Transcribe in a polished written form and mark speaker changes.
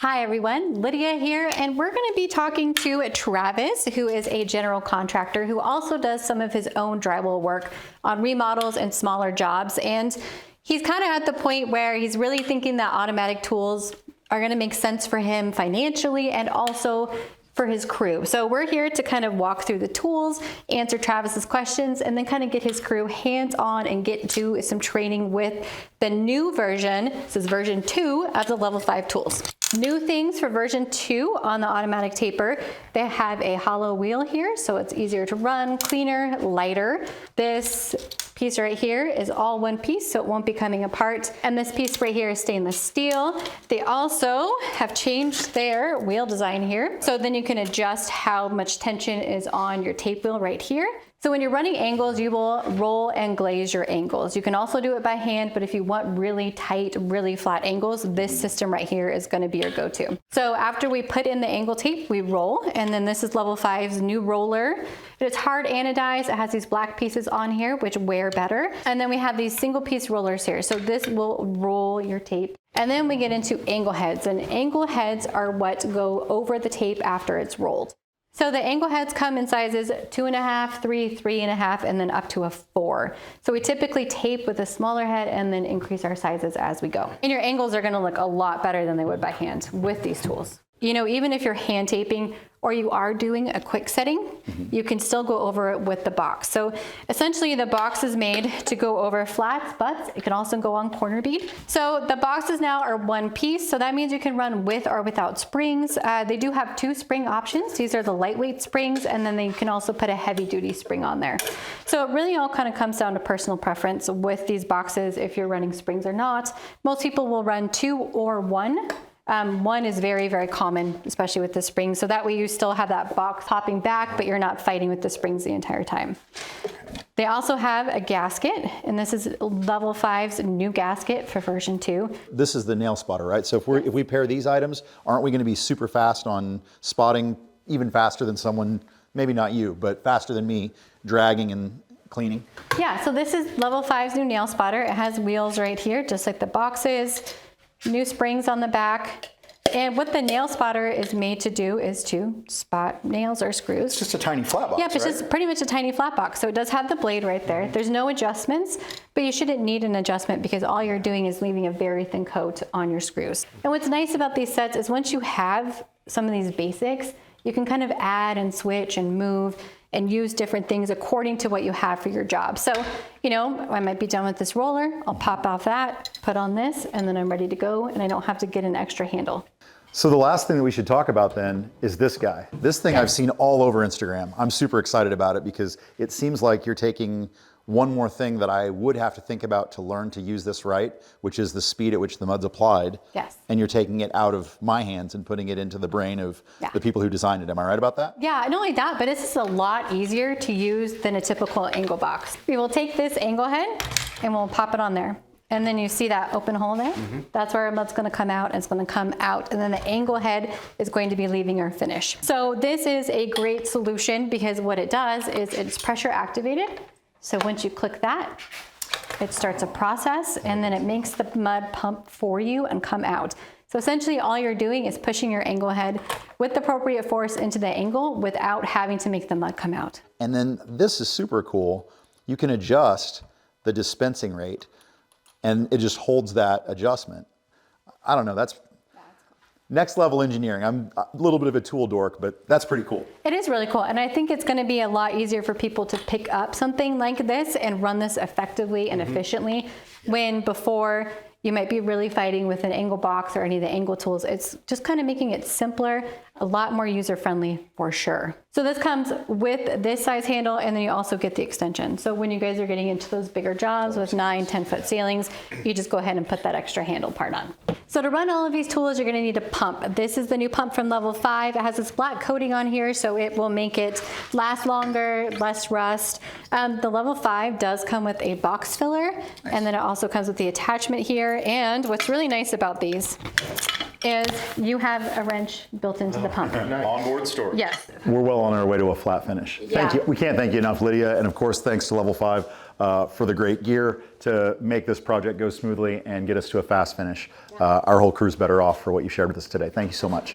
Speaker 1: Hi everyone, Lydia here, and we're going to be talking to Travis, who is a general contractor who also does some of his own drywall work on remodels and smaller jobs. And he's kind of at the point where he's really thinking that automatic tools are going to make sense for him financially and also for his crew. So we're here to kind of walk through the tools, answer Travis's questions, and then kind of get his crew hands-on and get to some training with the new version. This is version 2 of the level 5 tools. New things for version 2 on the automatic taper. They have a hollow wheel here, so it's easier to run, cleaner, lighter. This piece right here is all one piece, so it won't be coming apart. And this piece right here is stainless steel. They also have changed their wheel design here, so then you can adjust how much tension is on your tape wheel right here. So when you're running angles, you will roll and glaze your angles. You can also do it by hand, but if you want really tight, really flat angles, this system right here is going to be your go-to. So after we put in the angle tape, we roll, and then this is level 5's new roller. It's hard anodized. It has these black pieces on here, which wear better. And then we have these single piece rollers here. So this will roll your tape. And then we get into angle heads, and angle heads are what go over the tape after it's rolled. So the angle heads come in sizes 2.5, 3, 3.5, and then up to a 4. So we typically tape with a smaller head and then increase our sizes as we go. And your angles are gonna look a lot better than they would by hand with these tools. You know, even if you're hand taping or you are doing a quick setting, you can still go over it with the box. So essentially the box is made to go over flats, but it can also go on corner bead. So the boxes now are one piece, so that means you can run with or without springs. They do have 2 spring options. These are the lightweight springs, and then you can also put a heavy duty spring on there. So it really all kind of comes down to personal preference with these boxes, if you're running springs or not. Most people will run 2 or 1. 1 is very, very common, especially with the springs. So that way you still have that box popping back, but you're not fighting with the springs the entire time. They also have a gasket, and this is level 5's new gasket for version 2.
Speaker 2: This is the nail spotter, right? So if we pair these items, aren't we going to be super fast on spotting, even faster than someone, maybe not you, but faster than me, dragging and cleaning?
Speaker 1: Yeah, so this is level 5's new nail spotter. It has wheels right here, just like the boxes. New springs on the back. And what the nail spotter is made to do is to spot nails or screws.
Speaker 2: It's just a tiny flat box,
Speaker 1: Yep, it's just pretty much a tiny flat box. So it does have the blade right there. There's no adjustments, but you shouldn't need an adjustment because all you're doing is leaving a very thin coat on your screws. And what's nice about these sets is once you have some of these basics, you can kind of add and switch and move and use different things according to what you have for your job. So, you know, I might be done with this roller, I'll pop off that, put on this, and then I'm ready to go, and I don't have to get an extra handle.
Speaker 2: So the last thing that we should talk about then is this guy. This thing I've seen all over Instagram. I'm super excited about it because it seems like you're taking one more thing that I would have to think about to learn to use this right, which is the speed at which the mud's applied.
Speaker 1: Yes.
Speaker 2: And you're taking it out of my hands and putting it into the brain of the people who designed it. Am I right about that?
Speaker 1: Yeah, not only that, but this is a lot easier to use than a typical angle box. We will take this angle head and we'll pop it on there. And then you see that open hole there? That's where our mud's gonna come out, and it's gonna come out, and then the angle head is going to be leaving our finish. So this is a great solution because what it does is it's pressure activated. So once you click that, it starts a process, and then it makes the mud pump for you and come out. So essentially all you're doing is pushing your angle head with the appropriate force into the angle without having to make the mud come out.
Speaker 2: And then this is super cool. You can adjust the dispensing rate and it just holds that adjustment. I don't know, that's next level engineering. I'm a little bit of a tool dork, but that's pretty cool.
Speaker 1: It is really cool. And I think it's gonna be a lot easier for people to pick up something like this and run this effectively and efficiently, when before you might be really fighting with an angle box or any of the angle tools. It's just kind of making it simpler, a lot more user-friendly for sure. So this comes with this size handle, and then you also get the extension. So when you guys are getting into those bigger jobs with 9, 10-foot ceilings, you just go ahead and put that extra handle part on. So to run all of these tools, you're gonna need a pump. This is the new pump from level 5. It has this black coating on here, so it will make it last longer, less rust. The level 5 does come with a box filler, and then it also comes with the attachment here. And what's really nice about these is you have a wrench built into the pump.
Speaker 3: Onboard storage.
Speaker 1: Yes.
Speaker 2: We're well on our way to a flat finish. Thank you. We can't thank you enough, Lydia. And of course, thanks to Level 5 for the great gear to make this project go smoothly and get us to a fast finish. Our whole crew's better off for what you shared with us today. Thank you so much.